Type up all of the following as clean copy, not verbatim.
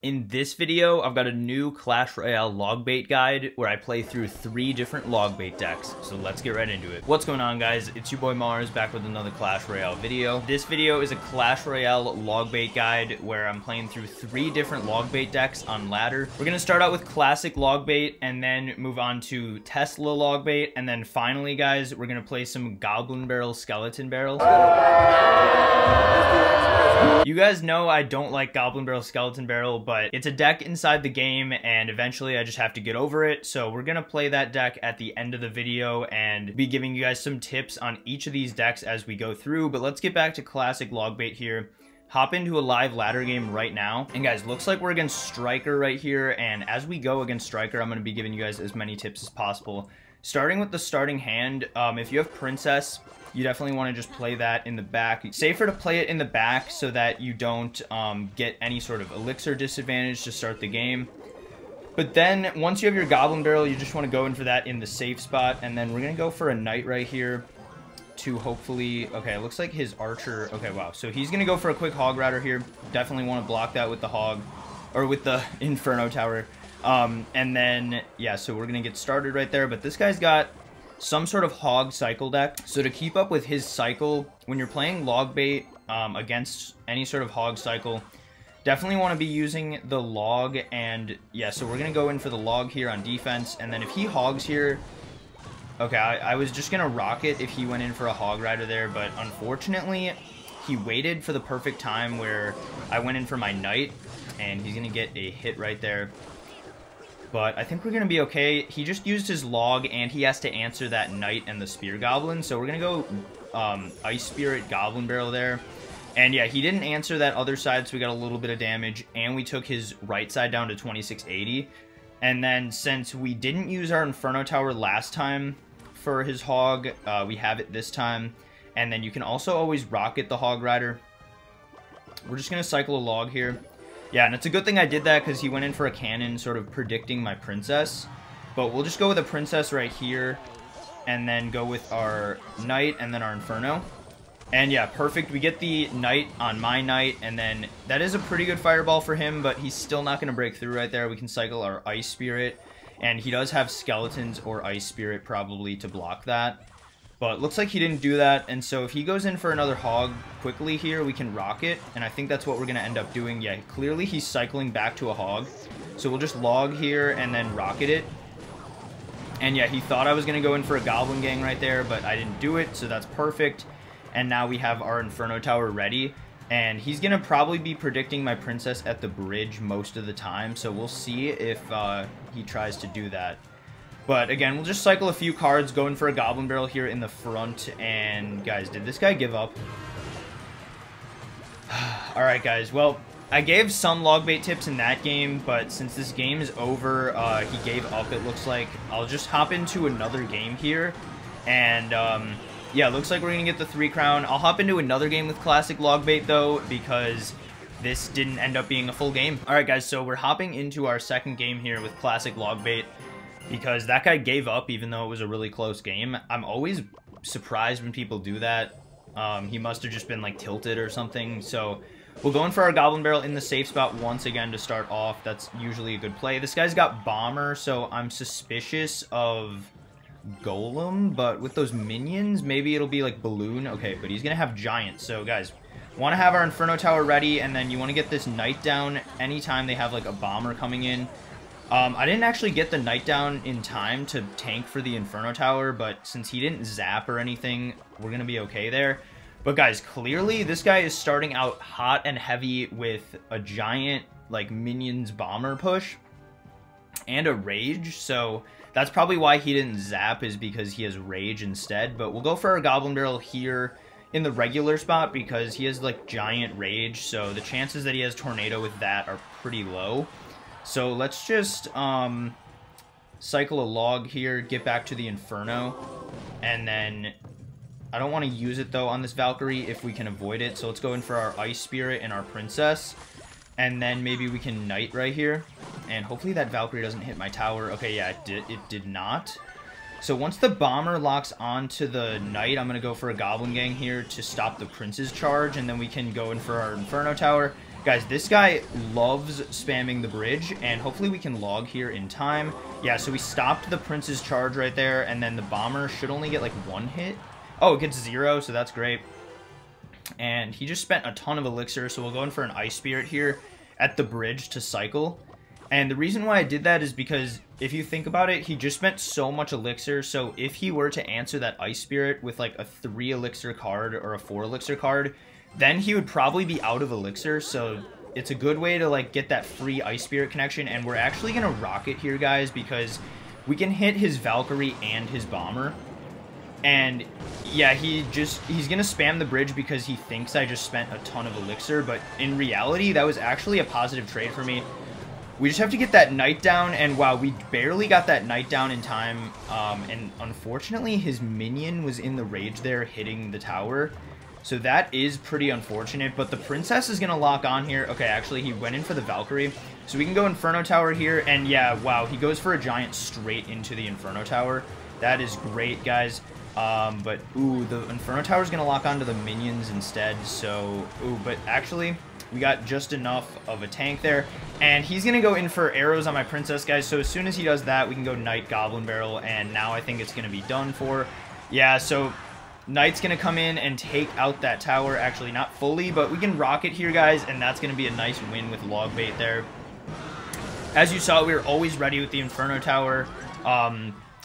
In this video, I've got a new Clash Royale log bait guide where I play through 3 different log bait decks. So let's get right into it. What's going on, guys? It's your boy Mars back with another Clash Royale video. This video is a Clash Royale log bait guide where I'm playing through 3 different log bait decks on ladder. We're gonna start out with classic log bait and then move on to Tesla log bait, and then finally, guys, we're gonna play some goblin barrel, skeleton barrel. You guys know I don't like goblin barrel, skeleton barrel, but it's a deck inside the game and eventually I just have to get over it. So we're gonna play that deck at the end of the video and be giving you guys some tips on each of these decks as we go through. But let's get back to classic log bait here. Hop into a live ladder game right now. And guys, looks like we're against Striker right here. And as we go against Striker, I'm gonna be giving you guys as many tips as possible. Starting with the starting hand, if you have Princess, you definitely want to just play that in the back. Safer to play it in the back so that you don't get any sort of elixir disadvantage to start the game. But then once you have your goblin barrel, you just want to go in for that in the safe spot. And then we're going to go for a knight right here to hopefully... Okay, it looks like his archer... Okay, wow. So he's going to go for a quick hog rider here. Definitely want to block that with the hog, or with the Inferno Tower. And then, yeah, so we're going to get started right there. But this guy's got some sort of hog cycle deck. So to keep up with his cycle, when you're playing log bait against any sort of hog cycle, definitely want to be using the log. And yeah, so we're going to go in for the log here on defense. And then if he hogs here, okay, I was just going to rock it if he went in for a hog rider there. But unfortunately, he waited for the perfect time where I went in for my knight. And he's going to get a hit right there. But I think we're going to be okay. He just used his log, and he has to answer that knight and the spear goblin. So we're going to go Ice Spirit Goblin Barrel there. And yeah, he didn't answer that other side, so we got a little bit of damage. And we took his right side down to 2680. And then since we didn't use our Inferno Tower last time for his hog, we have it this time. And then you can also always rocket the hog rider. We're just going to cycle a log here. Yeah, and it's a good thing I did that because he went in for a cannon, sort of predicting my princess. But we'll just go with a princess right here, and then go with our knight, and then our inferno. And yeah, perfect. We get the knight on my knight, and then that is a pretty good fireball for him, but he's still not going to break through right there. We can cycle our ice spirit, and he does have skeletons or ice spirit probably to block that. But looks like he didn't do that, and so if he goes in for another hog quickly here, we can rock it, and I think that's what we're going to end up doing. Yeah, clearly he's cycling back to a hog, so we'll just log here and then rocket it. And yeah, he thought I was going to go in for a goblin gang right there, but I didn't do it, so that's perfect. And now we have our Inferno Tower ready, and he's going to probably be predicting my princess at the bridge most of the time, so we'll see if he tries to do that. But again, we'll just cycle a few cards, going for a goblin barrel here in the front. And guys, did this guy give up? Alright guys, well, I gave some log bait tips in that game, but since this game is over, he gave up, it looks like. I'll just hop into another game here. And yeah, looks like we're going to get the 3 crown. I'll hop into another game with classic log bait though, because this didn't end up being a full game. Alright guys, so we're hopping into our second game here with classic log bait, because that guy gave up even though it was a really close game. I'm always surprised when people do that. He must have just been like tilted or something. So we'll go in for our goblin barrel in the safe spot once again to start off. That's usually a good play. This guy's got bomber, so I'm suspicious of golem, but with those minions, maybe it'll be like balloon. Okay, but he's gonna have giant. So guys, want to have our Inferno Tower ready, and then you want to get this knight down anytime they have like a bomber coming in. I didn't actually get the knight down in time to tank for the Inferno Tower, but since he didn't zap or anything, we're going to be okay there. But guys, clearly this guy is starting out hot and heavy with a giant, like, minions bomber push and a rage, so that's probably why he didn't zap, is because he has rage instead. But we'll go for our goblin barrel here in the regular spot because he has, like, giant rage, so the chances that he has tornado with that are pretty low. So let's just cycle a log here, get back to the Inferno, and then I don't want to use it though on this Valkyrie if we can avoid it. So let's go in for our Ice Spirit and our Princess, and then maybe we can Knight right here, and hopefully that Valkyrie doesn't hit my tower. Okay, yeah, it did not. So once the bomber locks onto the knight, I'm going to go for a goblin gang here to stop the prince's charge, and then we can go in for our Inferno Tower. Guys, this guy loves spamming the bridge, and hopefully we can log here in time. Yeah, so we stopped the prince's charge right there, and then the bomber should only get like 1 hit. Oh, it gets 0, so that's great. And he just spent a ton of elixir, so we'll go in for an ice spirit here at the bridge to cycle. And the reason why I did that is because if you think about it, he just spent so much elixir, so if he were to answer that ice spirit with like a 3 elixir card or a 4 elixir card, then he would probably be out of elixir, so it's a good way to like get that free ice spirit connection. And we're actually gonna rock it here, guys, because we can hit his Valkyrie and his bomber. And yeah, he's gonna spam the bridge because he thinks I just spent a ton of elixir, but in reality that was actually a positive trade for me. We just have to get that knight down, and wow, we barely got that knight down in time. And unfortunately his minion was in the rage there hitting the tower. So that is pretty unfortunate, but the princess is going to lock on here. Okay, actually, he went in for the Valkyrie. So we can go Inferno Tower here, and yeah, wow, he goes for a giant straight into the Inferno Tower. That is great, guys. But, ooh, the Inferno Tower is going to lock onto the minions instead, so, ooh, but actually, we got just enough of a tank there. And he's going to go in for arrows on my princess, guys, so as soon as he does that, we can go Knight Goblin Barrel, and now I think it's going to be done for. Yeah, so Knight's going to come in and take out that tower. Actually, not fully, but we can rock it here, guys, and that's going to be a nice win with log bait there. As you saw, we were always ready with the Inferno Tower.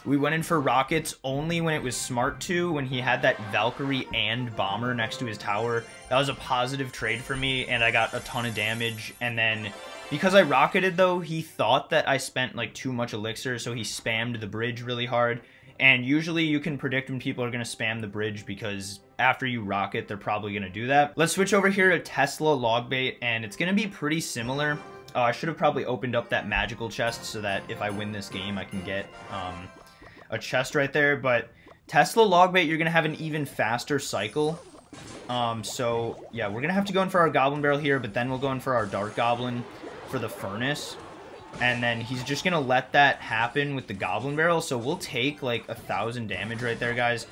We went in for rockets only when it was smart to, when he had that Valkyrie and Bomber next to his tower. That was a positive trade for me, and I got a ton of damage. And then, because I rocketed, though, he thought that I spent, like, too much elixir, so he spammed the bridge really hard. And usually you can predict when people are going to spam the bridge because after you rocket, they're probably going to do that. Let's switch over here to Tesla Logbait, and it's going to be pretty similar. I should have probably opened up that magical chest so that if I win this game, I can get a chest right there. But Tesla Logbait, you're going to have an even faster cycle. So, yeah, we're going to have to go in for our Goblin Barrel here, but then we'll go in for our Dark Goblin for the Furnace. And then he's just going to let that happen with the Goblin Barrel. So we'll take like 1,000 damage right there, guys.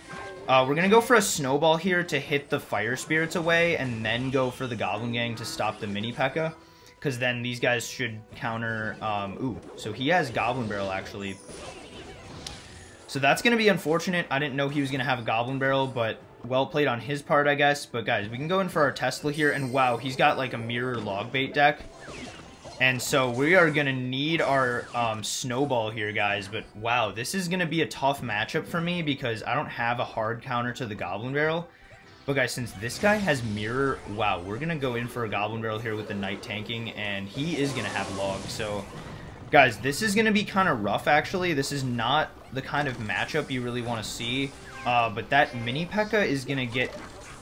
We're going to go for a Snowball here to hit the Fire Spirits away. And then go for the Goblin Gang to stop the Mini P.E.K.K.A. Because then these guys should counter... ooh, so he has Goblin Barrel, actually. So that's going to be unfortunate. I didn't know he was going to have a Goblin Barrel, but well played on his part, I guess. But guys, we can go in for our Tesla here. And wow, he's got like a mirror Logbait deck. And so we are going to need our Snowball here, guys. But wow, this is going to be a tough matchup for me because I don't have a hard counter to the Goblin Barrel. But guys, since this guy has Mirror, wow, we're going to go in for a Goblin Barrel here with the Knight tanking. And he is going to have Log. So guys, this is going to be kind of rough, actually. This is not the kind of matchup you really want to see. But that Mini P.E.K.K.A. is going to get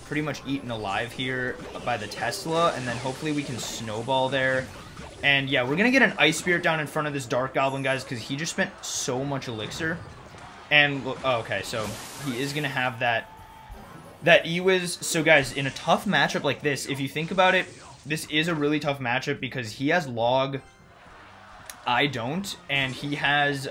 pretty much eaten alive here by the Tesla. And then hopefully we can Snowball there. And yeah, we're going to get an Ice Spirit down in front of this Dark Goblin, guys, because he just spent so much elixir. And, oh, okay, so he is going to have that E-Wiz. So, guys, in a tough matchup like this, if you think about it, this is a really tough matchup because he has Log, I don't, and he has,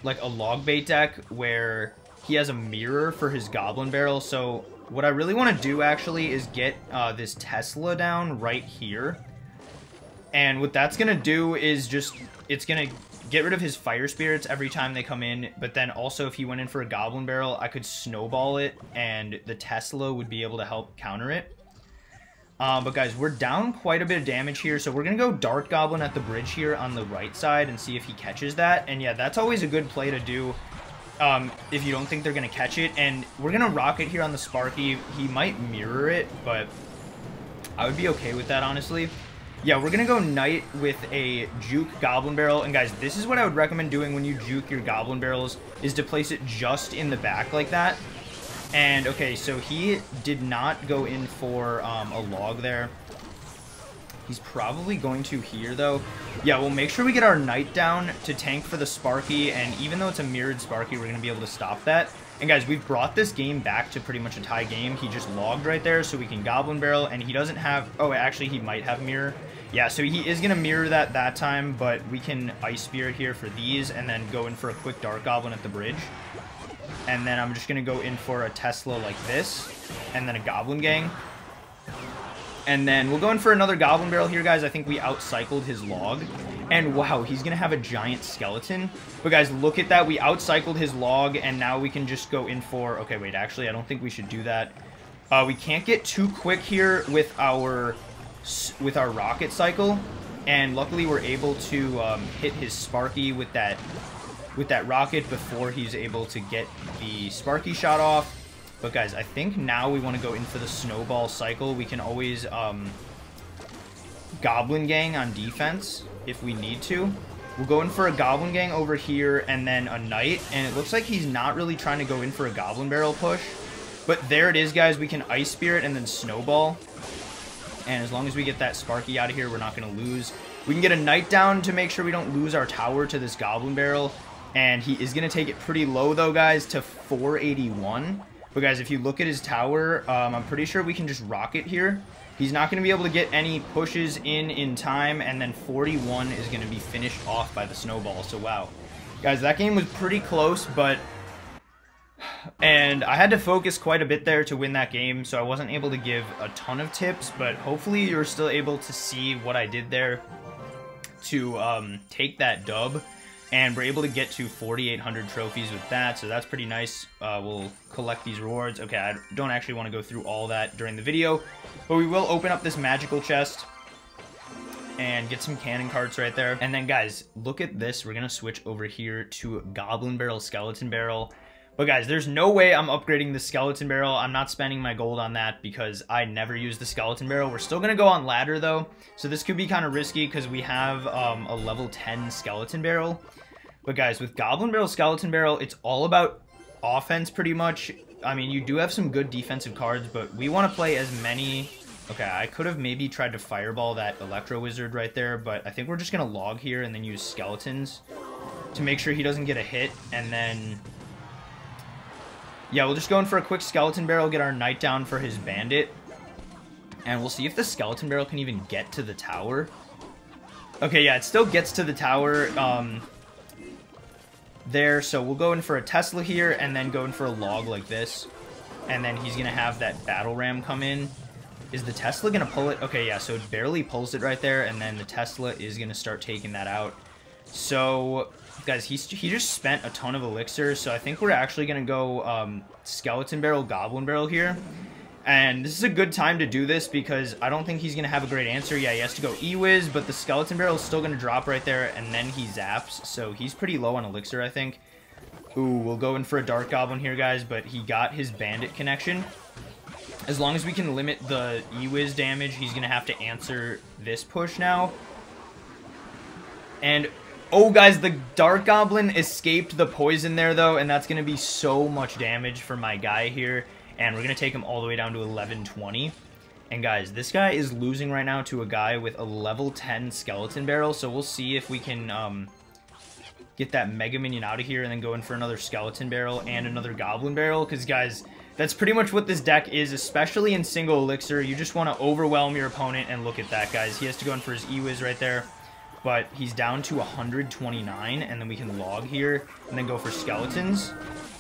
like, a Logbait deck where he has a Mirror for his Goblin Barrel. So, what I really want to do, actually, is get this Tesla down right here. And what that's going to do is just, it's going to get rid of his Fire Spirits every time they come in. But then also, if he went in for a Goblin Barrel, I could Snowball it, and the Tesla would be able to help counter it. But guys, we're down quite a bit of damage here. So we're going to go Dark Goblin at the bridge here on the right side and see if he catches that. And yeah, that's always a good play to do if you don't think they're going to catch it. And we're going to rocket here on the Sparky. He might mirror it, but I would be okay with that, honestly. Yeah, we're going to go Knight with a Juke Goblin Barrel. And guys, this is what I would recommend doing when you juke your Goblin Barrels, is to place it just in the back like that. And, okay, so he did not go in for a Log there. He's probably going to here, though. Yeah, we'll make sure we get our Knight down to tank for the Sparky. And even though it's a mirrored Sparky, we're going to be able to stop that. And guys, we've brought this game back to pretty much a tie game. He just logged right there, so we can Goblin Barrel. And he doesn't have... oh, actually, he might have Mirror. Yeah, so he is going to mirror that time, but we can Ice Spirit here for these and then go in for a quick Dark Goblin at the bridge. And then I'm just going to go in for a Tesla like this, and then a Goblin Gang. And then we'll go in for another goblin barrel here, guys. I think we outcycled his log. And wow, he's going to have a giant skeleton. But guys, look at that. We outcycled his log, and now we can just go in for... Okay, wait, actually, I don't think we should do that. We can't get too quick here with our rocket cycle. And luckily, we're able to hit his Sparky with that rocket before he's able to get the Sparky shot off. But guys, I think now we want to go in for the snowball cycle. We can always goblin gang on defense if we need to. We'll go in for a goblin gang over here and then a knight. And it looks like he's not really trying to go in for a goblin barrel push. But there it is, guys. We can ice spirit and then snowball. And as long as we get that Sparky out of here, we're not going to lose. We can get a knight down to make sure we don't lose our tower to this goblin barrel. And he is going to take it pretty low, though, guys, to 481. But guys, if you look at his tower, I'm pretty sure we can just rocket here. He's not going to be able to get any pushes in time, and then 41 is going to be finished off by the snowball. So wow. Guys, that game was pretty close, but... And I had to focus quite a bit there to win that game, so I wasn't able to give a ton of tips, but hopefully you're still able to see what I did there to take that dub. And we're able to get to 4,800 trophies with that, so that's pretty nice. We'll collect these rewards. Okay, I don't actually want to go through all that during the video, but we will open up this magical chest and get some cannon carts right there. And then, guys, look at this. We're going to switch over here to Goblin Barrel, Skeleton Barrel. But, guys, there's no way I'm upgrading the Skeleton Barrel. I'm not spending my gold on that because I never use the Skeleton Barrel. We're still going to go on ladder, though, so this could be kind of risky because we have a level 10 Skeleton Barrel. But guys, with Goblin Barrel, Skeleton Barrel, it's all about offense pretty much. I mean, you do have some good defensive cards, but we want to play as many... Okay, I could have maybe tried to fireball that Electro Wizard right there, but I think we're just going to log here and then use Skeletons to make sure he doesn't get a hit. And then... Yeah, we'll just go in for a quick Skeleton Barrel, get our Knight down for his Bandit. And we'll see if the Skeleton Barrel can even get to the tower. Okay, yeah, it still gets to the tower. There, so we'll go in for a Tesla here and then go in for a log like this, and then he's gonna have that battle ram come in. Is the Tesla gonna pull it? Okay, yeah, so it barely pulls it right there, and then the Tesla is gonna start taking that out. So guys, he just spent a ton of elixir, so I think we're actually gonna go Skeleton Barrel, Goblin Barrel here. And this is a good time to do this because I don't think he's going to have a great answer. Yeah, he has to go E-Wiz, but the Skeleton Barrel is still going to drop right there, and then he zaps. So he's pretty low on Elixir, I think. Ooh, we'll go in for a Dark Goblin here, guys, but he got his Bandit connection. As long as we can limit the E-Wiz damage, he's going to have to answer this push now. And, oh, guys, the Dark Goblin escaped the poison there, though, and that's going to be so much damage for my guy here. And we're going to take him all the way down to 1120. And guys, this guy is losing right now to a guy with a level 10 Skeleton Barrel. So we'll see if we can get that Mega Minion out of here and then go in for another Skeleton Barrel and another Goblin Barrel. Because guys, that's pretty much what this deck is, especially in single elixir. You just want to overwhelm your opponent, and look at that, guys. He has to go in for his E-Wiz right there. But he's down to 129, and then we can log here and then go for Skeletons.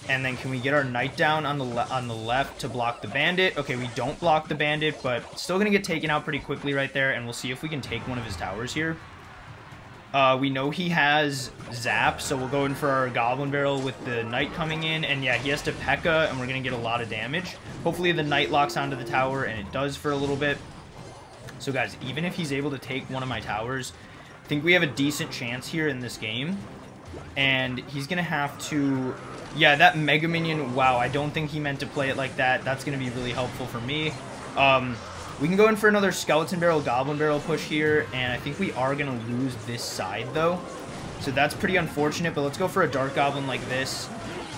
And then can we get our Knight down on the left to block the Bandit? Okay, we don't block the Bandit, but still going to get taken out pretty quickly right there. And we'll see if we can take one of his towers here. We know he has Zap, so we'll go in for our Goblin Barrel with the Knight coming in. And yeah, he has to P.E.K.K.A, and we're going to get a lot of damage. Hopefully the Knight locks onto the tower, and it does for a little bit. So guys, even if he's able to take one of my towers, I think we have a decent chance here in this game. And he's going to have to... Yeah, that Mega Minion, wow, I don't think he meant to play it like that. That's going to be really helpful for me. We can go in for another Skeleton Barrel, Goblin Barrel push here, and I think we are going to lose this side, though. So that's pretty unfortunate, but let's go for a Dark Goblin like this.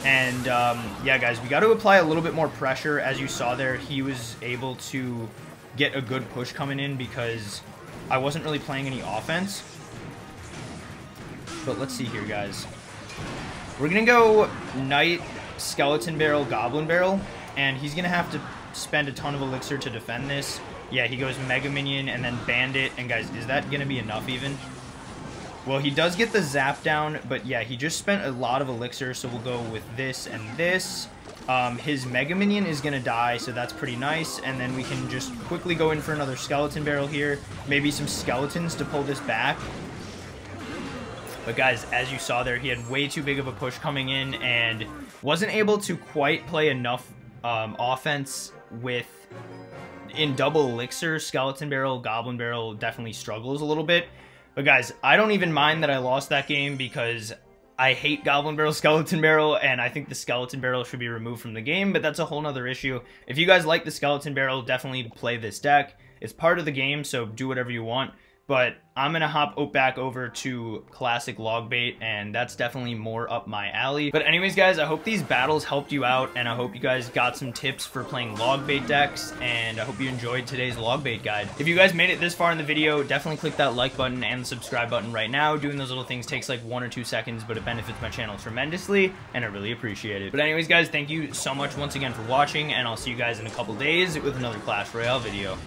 And, yeah, guys, we got to apply a little bit more pressure. As you saw there, he was able to get a good push coming in because I wasn't really playing any offense. But let's see here, guys. We're going to go Knight, Skeleton Barrel, Goblin Barrel, and he's going to have to spend a ton of elixir to defend this. Yeah, he goes Mega Minion and then Bandit, and guys, is that going to be enough even? Well, he does get the zap down, but yeah, he just spent a lot of elixir, so we'll go with this and this. His Mega Minion is going to die, so that's pretty nice. And then we can just quickly go in for another Skeleton Barrel here. Maybe some Skeletons to pull this back. But guys, as you saw there, he had way too big of a push coming in and wasn't able to quite play enough offense in double elixir. Skeleton Barrel, Goblin Barrel definitely struggles a little bit. But guys, I don't even mind that I lost that game because I hate Goblin Barrel, Skeleton Barrel, and I think the Skeleton Barrel should be removed from the game, but that's a whole nother issue. If you guys like the Skeleton Barrel, definitely play this deck. It's part of the game, so do whatever you want. But I'm going to hop back over to Classic Logbait, and that's definitely more up my alley. But anyways, guys, I hope these battles helped you out, and I hope you guys got some tips for playing Logbait decks, and I hope you enjoyed today's Logbait guide. If you guys made it this far in the video, definitely click that like button and the subscribe button right now. Doing those little things takes like 1 or 2 seconds, but it benefits my channel tremendously, and I really appreciate it. But anyways, guys, thank you so much once again for watching, and I'll see you guys in a couple days with another Clash Royale video.